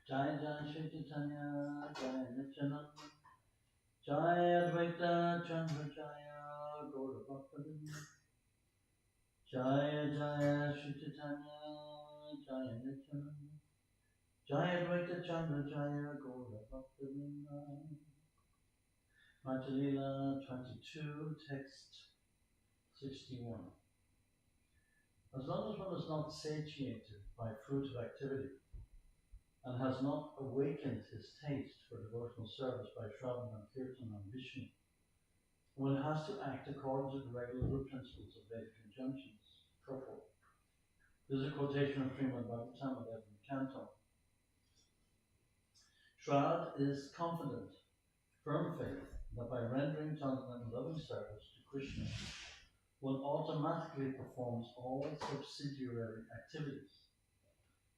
Jai Jai Shri Chaitanya, Jai Nityananda, Jai Advaita Chandra Jaya, Gaura Bhaktivinoda, Jai Jai Shri Chaitanya, Jai Nityananda, Jai Advaita Chandra Jaya, Gaura Bhaktivinoda. Rajalila 22, text 61. As long as one is not satiated by fruit of activity, and has not awakened his taste for devotional service by Shravan and Kirtan and Vishnu, one has to act according to the regular principles of Vedic conjunctions. Purport. This is a quotation from Srimad Bhagavatam, 11th Canto. Shraddha is confident, firm faith that by rendering transcendental loving service to Krishna, one automatically performs all subsidiary activities.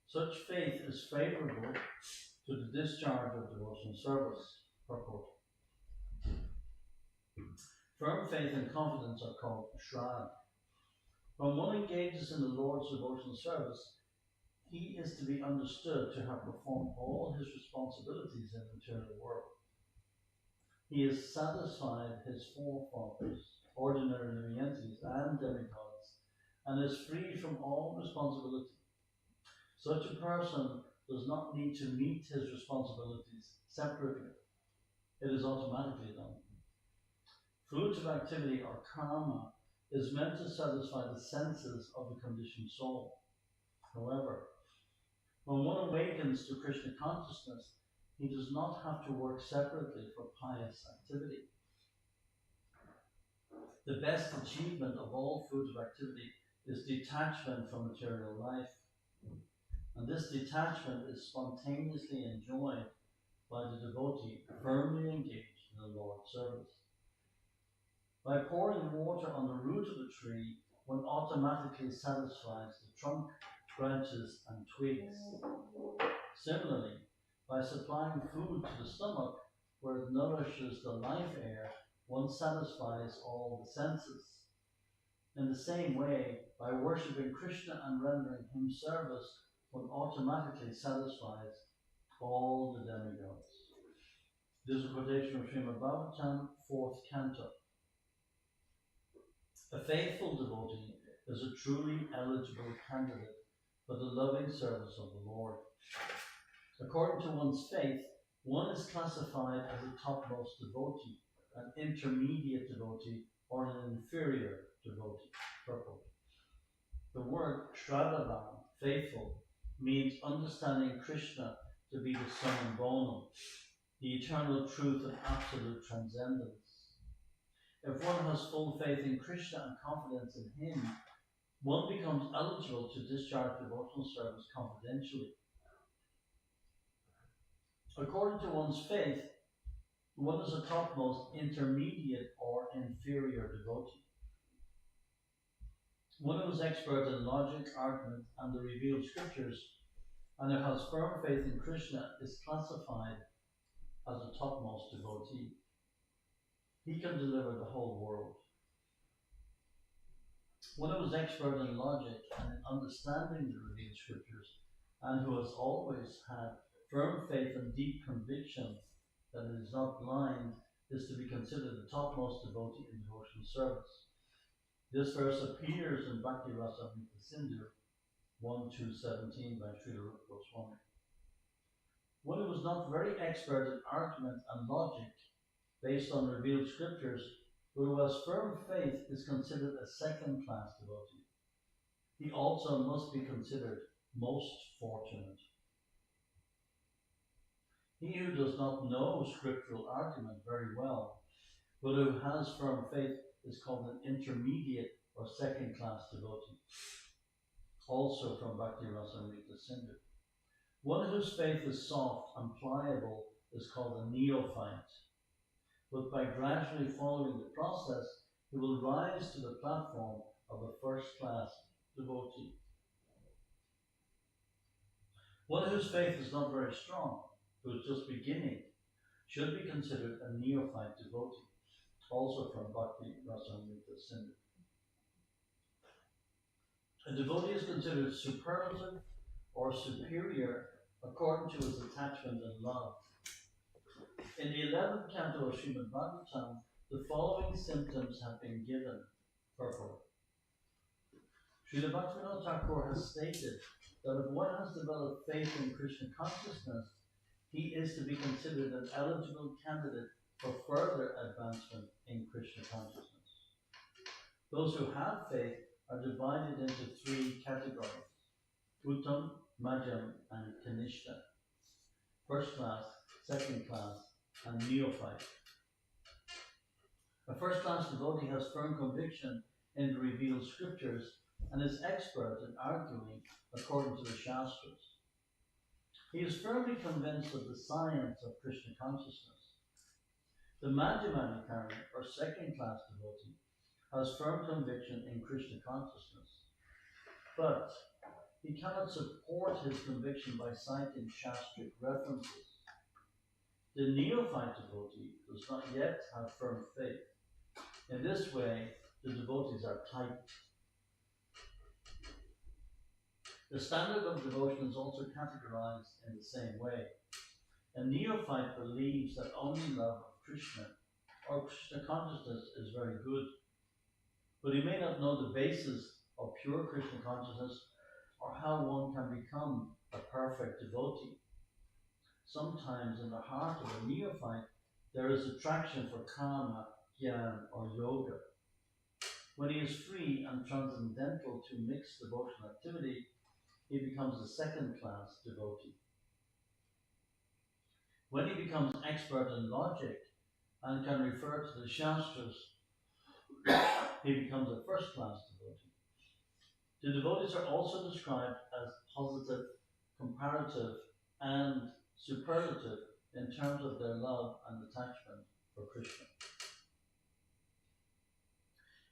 Such faith is favorable to the discharge of devotional service. Purport. Firm faith and confidence are called Shraddha. When one engages in the Lord's devotional service, he is to be understood to have performed all his responsibilities in the material world. He has satisfied his forefathers, ordinary living entities, and demigods, and is free from all responsibility. Such a person does not need to meet his responsibilities separately. It is automatically done. Fruit of activity, or karma, is meant to satisfy the senses of the conditioned soul. However, when one awakens to Krishna consciousness, he does not have to work separately for pious activity. The best achievement of all fruit of activity is detachment from material life. And this detachment is spontaneously enjoyed by the devotee firmly engaged in the Lord's service. By pouring water on the root of the tree, one automatically satisfies the trunk, branches, and twigs. Similarly, by supplying food to the stomach, where it nourishes the life air, one satisfies all the senses. In the same way, by worshipping Krishna and rendering him service, one automatically satisfies all the demigods. This is a quotation from Srimad Bhagavatam, 4th Canto. A faithful devotee is a truly eligible candidate for the loving service of the Lord. According to one's faith, one is classified as a topmost devotee, an intermediate devotee, or an inferior devotee. Purport. The word Shraddhavan, faithful, means understanding Krishna to be the summum bonum, the eternal truth and absolute transcendence. If one has full faith in Krishna and confidence in him, one becomes eligible to discharge devotional service confidentially. According to one's faith, one is a topmost intermediate or inferior devotee. One who is expert in logic, argument, and the revealed scriptures, and who has firm faith in Krishna, is classified as a topmost devotee. He can deliver the whole world. One who is expert in logic and in understanding the revealed scriptures, and who has always had firm faith and deep conviction that it is not blind, is to be considered the topmost devotee in devotional service. This verse appears in Bhakti Rasamrita Sindhu 1.2.17 by Srila Rupa Goswami. One who is not very expert in argument and logic based on revealed scriptures, but who has firm faith, is considered a second-class devotee. He also must be considered most fortunate. He who does not know scriptural argument very well, but who has firm faith, is called an intermediate or second-class devotee. Also from Bhakti Rasamrita Sindhu. One whose faith is soft and pliable is called a neophyte. But by gradually following the process, he will rise to the platform of a first-class devotee. One whose faith is not very strong, who is just beginning, should be considered a neophyte devotee. Also from Bhakti Rasamrita Sindhu. A devotee is considered superlative or superior according to his attachment and love. In the 11th canto of Srimad Bhagavatam, the following symptoms have been given. Purport. Srila Bhaktivinoda Thakur has stated that if one has developed faith in Krishna consciousness, he is to be considered an eligible candidate for further advancement in Krishna consciousness. Those who have faith are divided into three categories: Uttam, Madhyam, and Kanishta. First class, second class, and neophyte. A first class devotee has firm conviction in the revealed scriptures and is expert in arguing according to the Shastras. He is firmly convinced of the science of Krishna consciousness. The Madhyamadikari, or second class devotee, has firm conviction in Krishna consciousness, but he cannot support his conviction by citing Shastric references. The neophyte devotee does not yet have firm faith. In this way, the devotees are typed. The standard of devotion is also categorized in the same way. A neophyte believes that only love of Krishna or Krishna consciousness is very good, but he may not know the basis of pure Krishna consciousness or how one can become a perfect devotee. Sometimes in the heart of a neophyte, there is attraction for karma, jnana, or yoga. When he is free and transcendental to mixed devotional activity, he becomes a second-class devotee. When he becomes expert in logic and can refer to the Shastras, he becomes a first-class devotee. The devotees are also described as positive, comparative, and superlative in terms of their love and attachment for Krishna.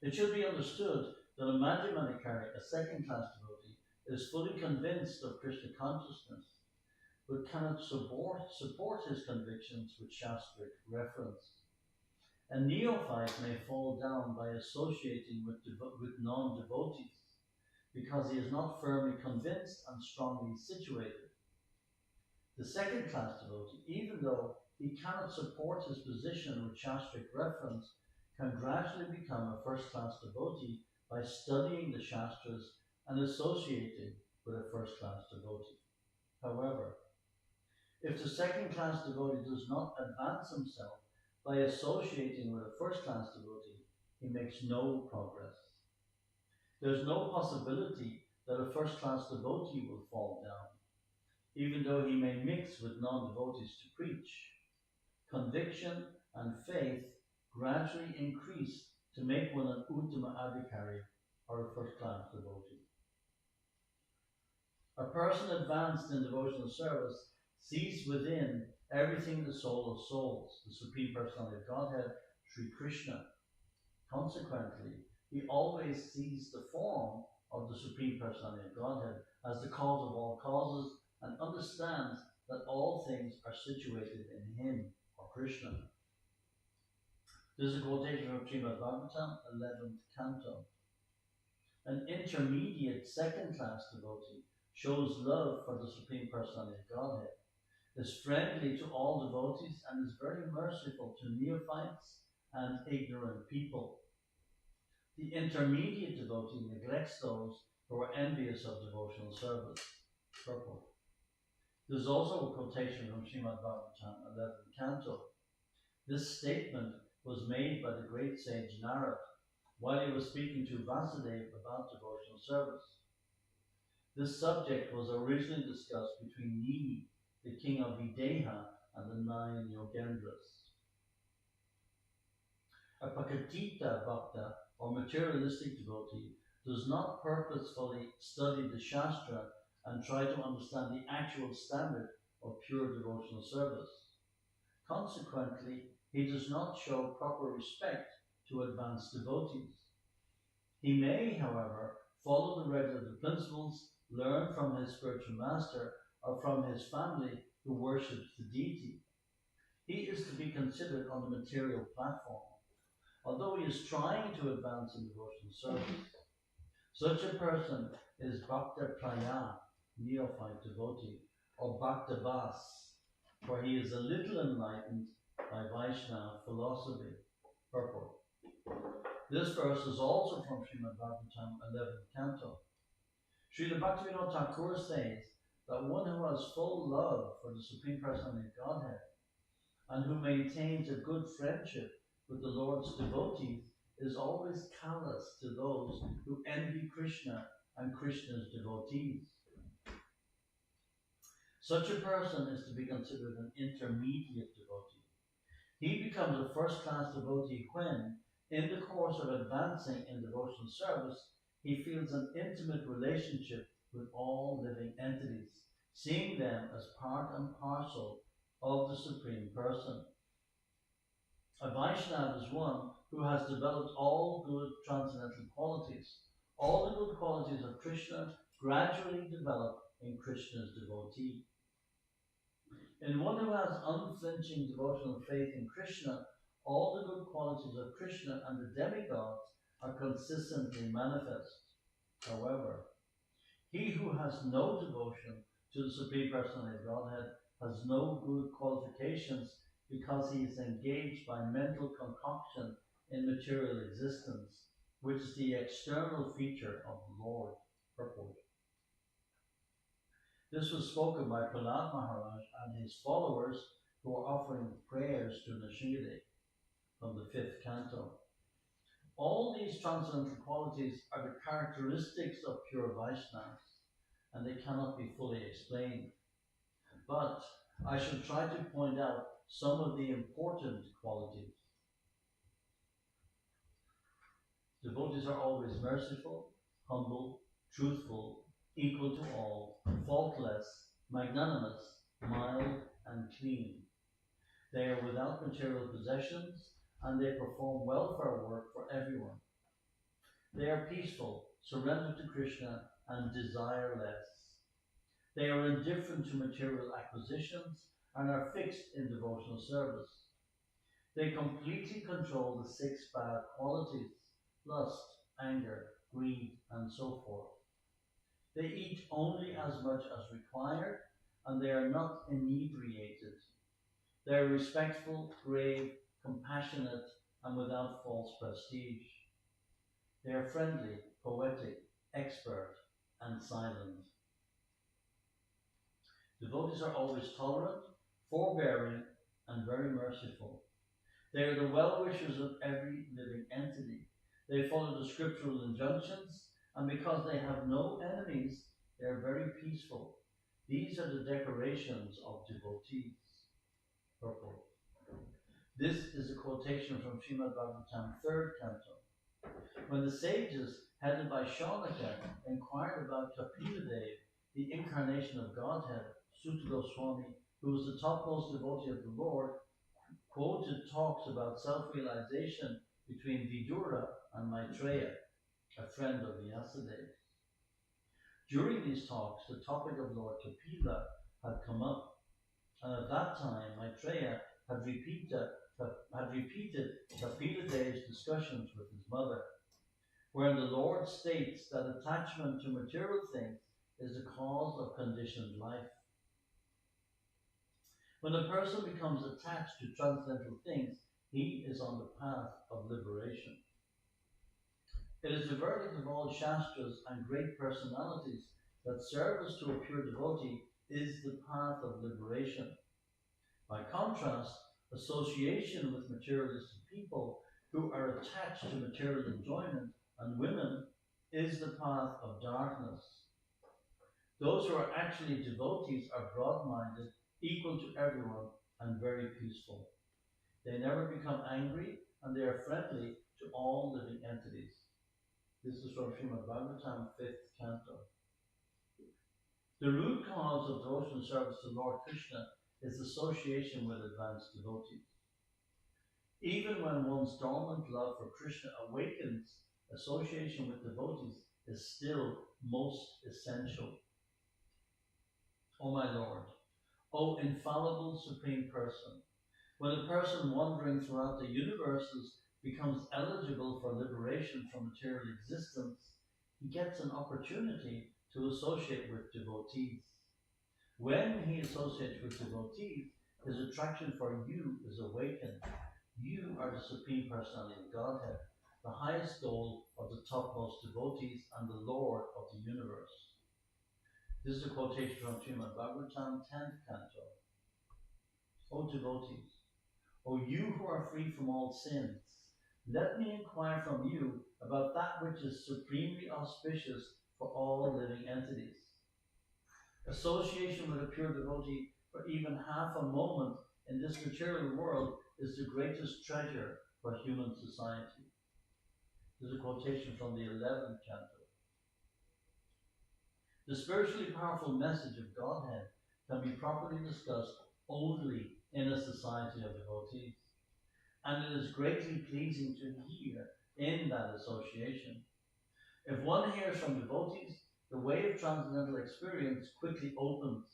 It should be understood that a Madhyamadikari, a second-class devotee, is fully convinced of Krishna consciousness, but cannot support his convictions with Shastric reference. A neophyte may fall down by associating with non-devotees, because he is not firmly convinced and strongly situated. The second-class devotee, even though he cannot support his position with Shastric reference, can gradually become a first-class devotee by studying the Shastras and associating with a first-class devotee. However, if the second-class devotee does not advance himself by associating with a first-class devotee, he makes no progress. There's no possibility that a first-class devotee will fall down, even though he may mix with non-devotees to preach. Conviction and faith gradually increase to make one an Uttama Adhikari, or a first-class devotee. A person advanced in devotional service sees within everything the soul of souls, the Supreme Personality of Godhead, Sri Krishna. Consequently, he always sees the form of the Supreme Personality of Godhead as the cause of all causes and understands that all things are situated in him, or Krishna. This is a quotation from Srimad Bhagavatam, 11th canto. An intermediate second-class devotee shows love for the Supreme Personality of Godhead, is friendly to all devotees, and is very merciful to neophytes and ignorant people. The intermediate devotee neglects those who are envious of devotional service. Purport. There's also a quotation from Srimad Bhagavatam, 11th canto. This statement was made by the great sage Narad while he was speaking to Vasudeva about devotional service. This subject was originally discussed between Nimi, the king of Videha, and the 9 Yogendras. A Pakatita Bhakta, or materialistic devotee, does not purposefully study the Shastra and try to understand the actual standard of pure devotional service. Consequently, he does not show proper respect to advanced devotees. He may, however, follow the regulative principles, learn from his spiritual master, or from his family who worships the deity. He is to be considered on the material platform, although he is trying to advance in devotional service. Such a person is Bhakta Praya, neophyte devotee, or Bhaktabas, for he is a little enlightened by Vaishnava philosophy. Purport. This verse is also from Srimad Bhagavatam 11th Canto. Srila Bhaktivinoda Thakur says that one who has full love for the Supreme Personality of Godhead and who maintains a good friendship with the Lord's devotees is always callous to those who envy Krishna and Krishna's devotees. Such a person is to be considered an intermediate devotee. He becomes a first-class devotee when, in the course of advancing in devotional service, he feels an intimate relationship with all living entities, seeing them as part and parcel of the Supreme Person. A Vaishnava is one who has developed all good transcendental qualities. All the good qualities of Krishna gradually develop in Krishna's devotee. In one who has unflinching devotional faith in Krishna, all the good qualities of Krishna and the demigods are consistently manifest. However, he who has no devotion to the Supreme Personality of Godhead has no good qualifications because he is engaged by mental concoction in material existence, which is the external feature of the Lord. Purport. This was spoken by Prahlad Maharaj and his followers who were offering prayers to Nrsimhadev from the 5th canto. All these transcendental qualities are the characteristics of pure Vaishnavas, and they cannot be fully explained. But I shall try to point out some of the important qualities. Devotees are always merciful, humble, truthful, equal to all, faultless, magnanimous, mild, and clean. They are without material possessions, and they perform welfare work for everyone. They are peaceful, surrendered to Krishna, and desireless. They are indifferent to material acquisitions and are fixed in devotional service. They completely control the 6 bad qualities: lust, anger, greed, and so forth. They eat only as much as required, and they are not inebriated. They are respectful, grave, compassionate, and without false prestige. They are friendly, poetic, expert, and silent. Devotees are always tolerant, forbearing, and very merciful. They are the well-wishers of every living entity. They follow the scriptural injunctions, and because they have no enemies, they are very peaceful. These are the decorations of devotees. Purport. This is a quotation from Srimad Bhagavatam 3rd canto. When the sages, headed by Shaunaka, inquired about Kapiladev, the incarnation of Godhead, Suta Goswami, who was the topmost devotee of the Lord, quoted talks about self-realization between Vidura and Maitreya, a friend of Vyasadeva. During these talks, the topic of Lord Kapila had come up, and at that time Maitreya had repeated Kapila Dev's discussions with his mother, wherein the Lord states that attachment to material things is the cause of conditioned life. When a person becomes attached to transcendental things, he is on the path of liberation. It is the verdict of all Shastras and great personalities that service to a pure devotee is the path of liberation. By contrast, association with materialistic people who are attached to material enjoyment and women is the path of darkness. Those who are actually devotees are broad-minded, equal to everyone, and very peaceful. They never become angry, and they are friendly to all living entities. This is from Srimad Bhagavatam 5th canto. The root cause of devotional service to Lord Krishna is association with advanced devotees. Even when one's dormant love for Krishna awakens, association with devotees is still most essential. O my Lord, O infallible Supreme Person, when a person wandering throughout the universes becomes eligible for liberation from material existence, he gets an opportunity to associate with devotees. When he associates with devotees, his attraction for you is awakened. You are the Supreme Personality of Godhead, the highest goal of the topmost devotees and the Lord of the universe. This is a quotation from Srimad Bhagavatam, 10th canto. O devotees, O you who are free from all sins, let me inquire from you about that which is supremely auspicious for all living entities. Association with a pure devotee for even half a moment in this material world is the greatest treasure for human society. This is a quotation from the 11th canto. The spiritually powerful message of Godhead can be properly discussed only in a society of devotees, and it is greatly pleasing to hear in that association. If one hears from devotees, the way of transcendental experience quickly opens,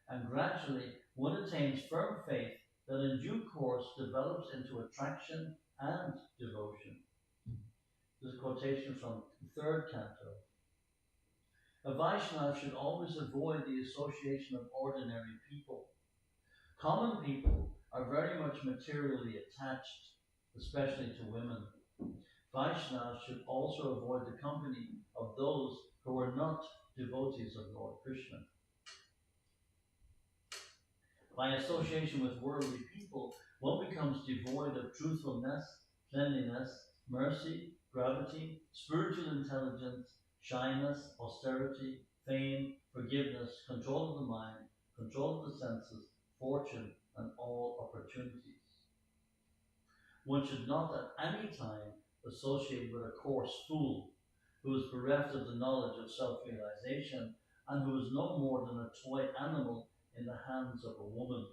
and gradually one attains firm faith that in due course develops into attraction and devotion. This is a quotation from the 3rd canto. A Vaishnava should always avoid the association of ordinary people. Common people are very much materially attached, especially to women. Vaishnavas should also avoid the company of those who are not devotees of Lord Krishna. By association with worldly people, one becomes devoid of truthfulness, cleanliness, mercy, gravity, spiritual intelligence, shyness, austerity, fame, forgiveness, control of the mind, control of the senses, fortune, and all opportunities. One should not at any time associate with a coarse fool who is bereft of the knowledge of self-realization and who is no more than a toy animal in the hands of a woman.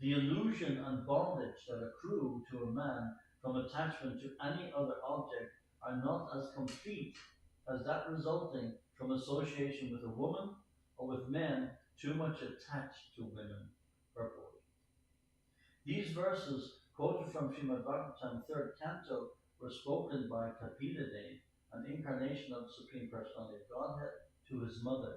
The illusion and bondage that accrue to a man from attachment to any other object are not as complete as that resulting from association with a woman or with men too much attached to women. Purport. These verses, quoted from Srimad Bhagavatam 3rd canto, were spoken by Kapila Dev, an incarnation of the Supreme Personality of Godhead, to his mother.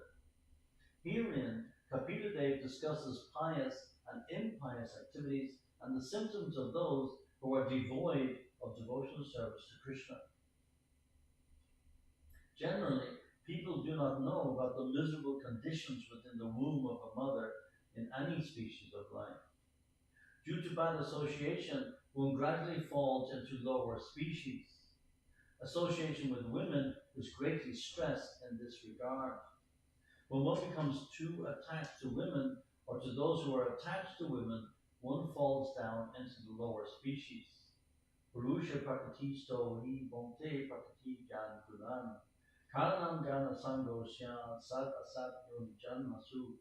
Herein, Kapila Dev discusses pious and impious activities and the symptoms of those who are devoid of devotional service to Krishna. Generally, people do not know about the miserable conditions within the womb of a mother in any species of life. Due to bad association, one gradually falls into lower species. Association with women is greatly stressed in this regard. When one becomes too attached to women, or to those who are attached to women, one falls down into the lower species. Purusha prakatisto hi bonte prakati jan gunan. Karanam gana sangosya sad asat yonijanmasu.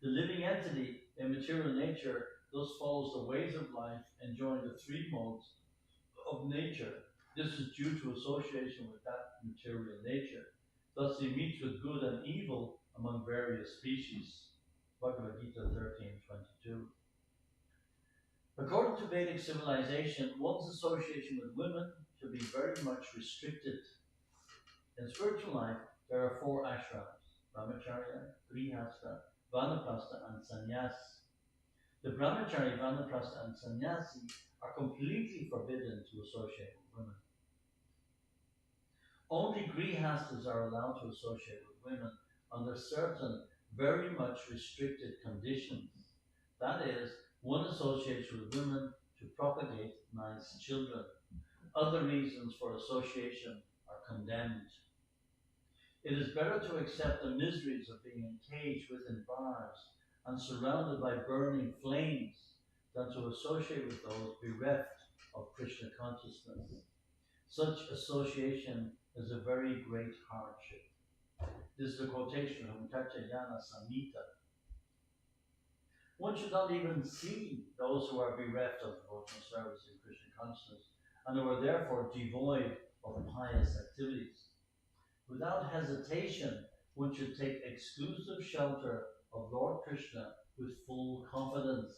The living entity in material nature thus follows the ways of life, enjoying the 3 modes of nature. This is due to association with that material nature. Thus he meets with good and evil among various species. Bhagavad Gita 13:22. According to Vedic civilization, one's association with women should be very much restricted. In spiritual life, there are 4 ashrams: brahmacharya, grihastha, vanaprastha, and sannyas. The brahmachari, vanaprastha, and sannyasi are completely forbidden to associate with women. Only grihasthas are allowed to associate with women under certain very much restricted conditions. That is, one associates with women to propagate nice children. Other reasons for association are condemned. It is better to accept the miseries of being encaged within bars and surrounded by burning flames than to associate with those bereft of Krishna consciousness. Such association is a very great hardship. This is a quotation from Chaitanya Samhita. One should not even see those who are bereft of devotional service in Krishna consciousness and who are therefore devoid of pious activities. Without hesitation, one should take exclusive shelter of Lord Krishna with full confidence,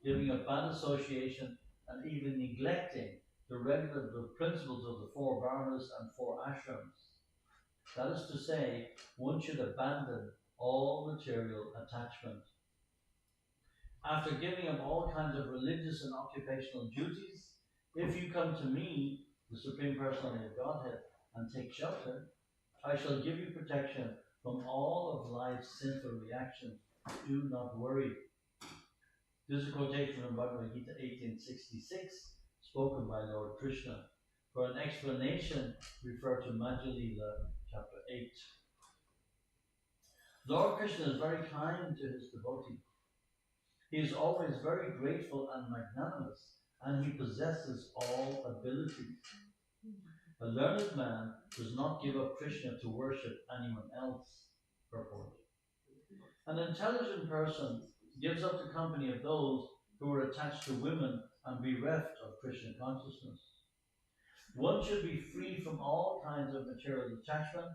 giving up bad association and even neglecting the regulative principles of the 4 varnas and 4 ashrams. That is to say, one should abandon all material attachment. After giving up all kinds of religious and occupational duties, if you come to me, the Supreme Personality of Godhead, and take shelter, I shall give you protection from all of life's sinful reactions. Do not worry. This is a quotation from Bhagavad Gita 1866, spoken by Lord Krishna. For an explanation, refer to Madhya Lila, chapter 8. Lord Krishna is very kind to his devotees. He is always very grateful and magnanimous, and he possesses all abilities. A learned man does not give up Krishna to worship anyone else. Purport. An intelligent person gives up the company of those who are attached to women and bereft of Krishna consciousness. One should be free from all kinds of material attachment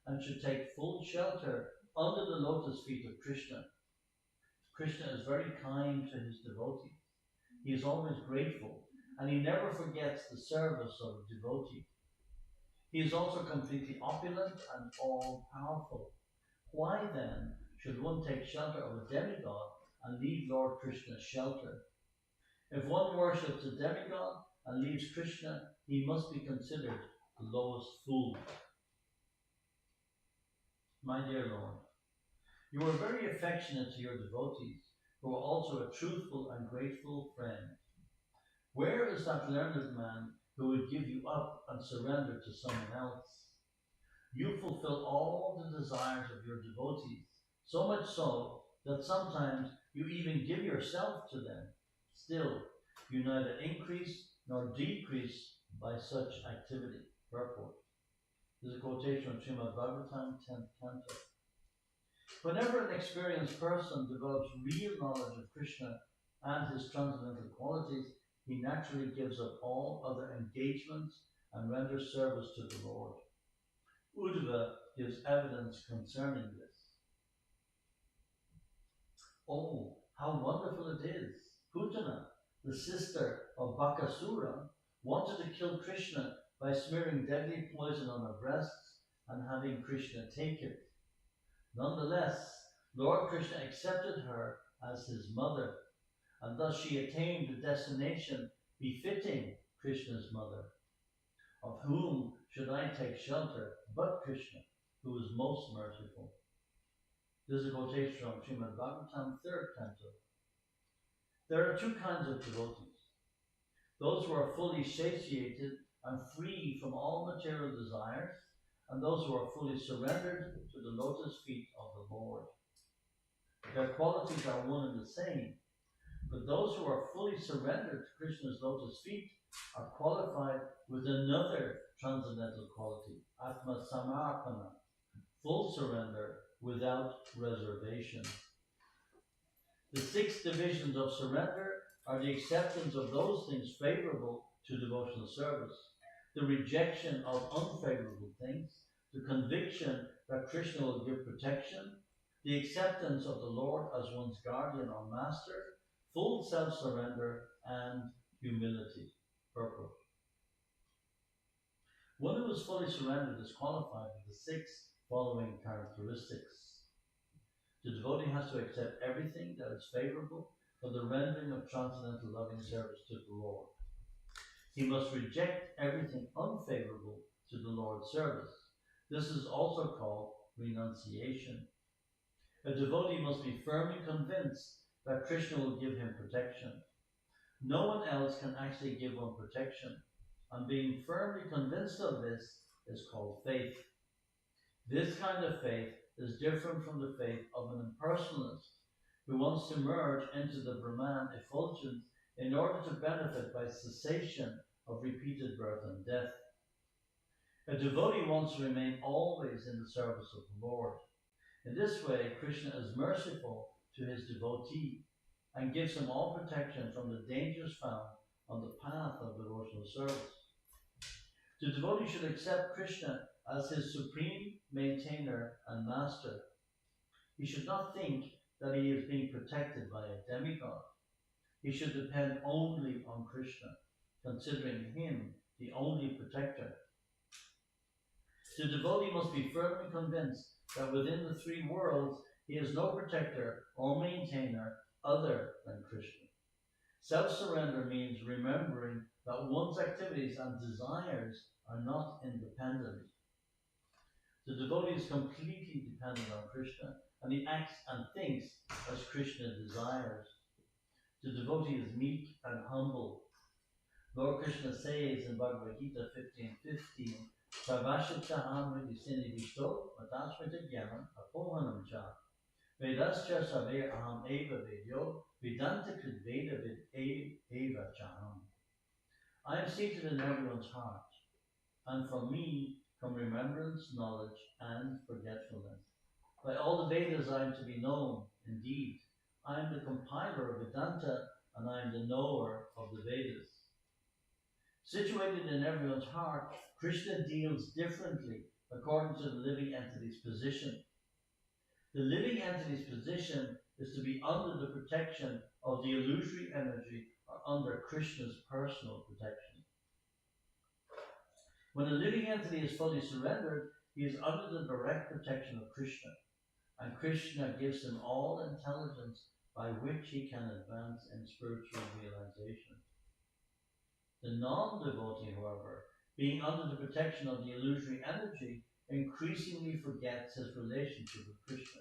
and should take full shelter under the lotus feet of Krishna. Krishna is very kind to his devotees. He is always grateful, and he never forgets the service of a devotee. He is also completely opulent and all-powerful. Why then should one take shelter of a demigod and leave Lord Krishna's shelter? If one worships a demigod and leaves Krishna, he must be considered the lowest fool. My dear Lord, you are very affectionate to your devotees, who are also a truthful and grateful friend. Where is that learned man who would give you up and surrender to someone else? You fulfill all the desires of your devotees, so much so that sometimes you even give yourself to them. Still, you neither increase nor decrease by such activity. Purport. This is a quotation from Srimad Bhagavatam, 10th Canto. Whenever an experienced person develops real knowledge of Krishna and his transcendental qualities, he naturally gives up all other engagements and renders service to the Lord. Uddhava gives evidence concerning this. Oh, how wonderful it is! Putana, the sister of Bakasura, wanted to kill Krishna by smearing deadly poison on her breasts and having Krishna take it. Nonetheless, Lord Krishna accepted her as his mother, and thus she attained the destination befitting Krishna's mother. Of whom should I take shelter but Krishna, who is most merciful? This is a quotation from Srimad Bhagavatam, 3rd Canto. There are two kinds of devotees: those who are fully satiated and free from all material desires, and those who are fully surrendered to the lotus feet of the Lord. Their qualities are one and the same, but those who are fully surrendered to Krishna's lotus feet are qualified with another transcendental quality, Atma Samarpana, full surrender without reservation. The 6 divisions of surrender are the acceptance of those things favorable to devotional service, the rejection of unfavorable things, the conviction that Krishna will give protection, the acceptance of the Lord as one's guardian or master, full self-surrender, and humility. Purport. One who is fully surrendered is qualified with the 6 following characteristics. The devotee has to accept everything that is favorable for the rendering of transcendental loving service to the Lord. He must reject everything unfavorable to the Lord's service. This is also called renunciation. A devotee must be firmly convinced that Krishna will give him protection. No one else can actually give one protection, and being firmly convinced of this is called faith. This kind of faith is different from the faith of an impersonalist who wants to merge into the Brahman effulgence in order to benefit by cessation of repeated birth and death. A devotee wants to remain always in the service of the Lord. In this way, Krishna is merciful to his devotee and gives him all protection from the dangers found on the path of devotional service. The devotee should accept Krishna as his supreme maintainer and master. He should not think that he is being protected by a demigod. He should depend only on Krishna, considering him the only protector. The devotee must be firmly convinced that within the 3 worlds he has no protector or maintainer other than Krishna. Self-surrender means remembering that one's activities and desires are not independent. The devotee is completely dependent on Krishna, and he acts and thinks as Krishna desires. The devotee is meek and humble. Lord Krishna says in Bhagavad Gita 15:15, Sarvashitaham Hridisini Vishto Matasmita Gyanam Apohanam Cha Vedascha Savir Aham Eva Vedyo Vedanta Veda Vid Eva Chaham. I am seated in everyone's heart, and from me come remembrance, knowledge, and forgetfulness. By all the Vedas I am to be known. Indeed, I am the compiler of Vedanta, and I am the knower of the Vedas. Situated in everyone's heart, Krishna deals differently according to the living entity's position. The living entity's position is to be under the protection of the illusory energy or under Krishna's personal protection. When a living entity is fully surrendered, he is under the direct protection of Krishna, and Krishna gives him all intelligence by which he can advance in spiritual realization. The non-devotee, however, being under the protection of the illusory energy, increasingly forgets his relationship with Krishna.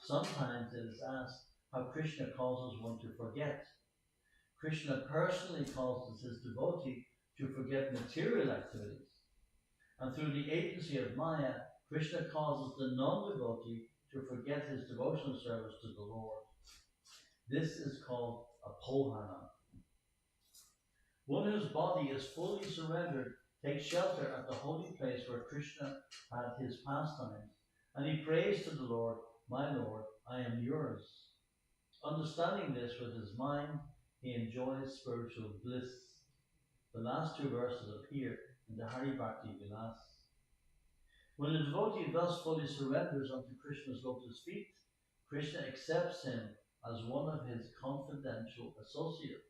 Sometimes it is asked how Krishna causes one to forget. Krishna personally causes his devotee to forget material activities. And through the agency of Maya, Krishna causes the non-devotee to forget his devotional service to the Lord. This is called apohana. One whose body is fully surrendered takes shelter at the holy place where Krishna had his pastimes, and he prays to the Lord, "My Lord, I am yours." Understanding this with his mind, he enjoys spiritual bliss. The last two verses appear in the Hari Bhakti Vilas. When the devotee thus fully surrenders unto Krishna's lotus feet, Krishna accepts him as one of his confidential associates.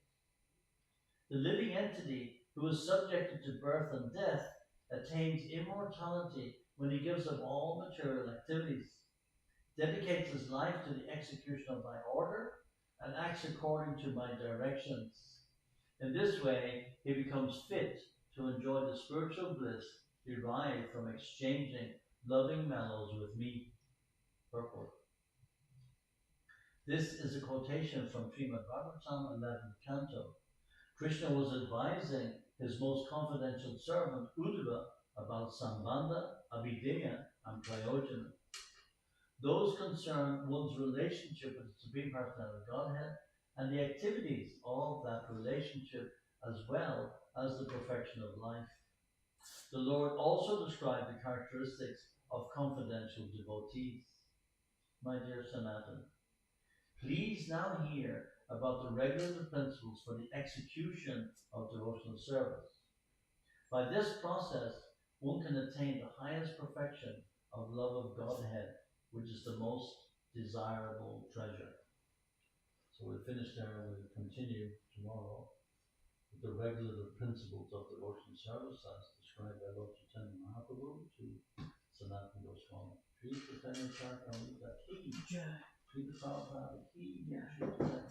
The living entity who is subjected to birth and death attains immortality when he gives up all material activities, dedicates his life to the execution of my order, and acts according to my directions. In this way, he becomes fit to enjoy the spiritual bliss derived from exchanging loving mellows with me. Purport. This is a quotation from Srimad Bhagavatam 11th Canto. Krishna was advising his most confidential servant, Uddhava, about Sambandha, Abhideya, and Prayojana. Those concern one's relationship with the Supreme Personality of Godhead and the activities of that relationship as well as the perfection of life. The Lord also described the characteristics of confidential devotees. My dear Sanatan, please now hear about the regulative principles for the execution of devotional service. By this process, one can attain the highest perfection of love of Godhead, which is the most desirable treasure. So we'll finish there and we'll continue tomorrow with the regulative principles of devotional service as described by Lord Chaitanya Mahaprabhu to Sanatana Goswami. Sri Chaitanya Charitamrita Ki Jai. Sri Prabhupada Ki Jai.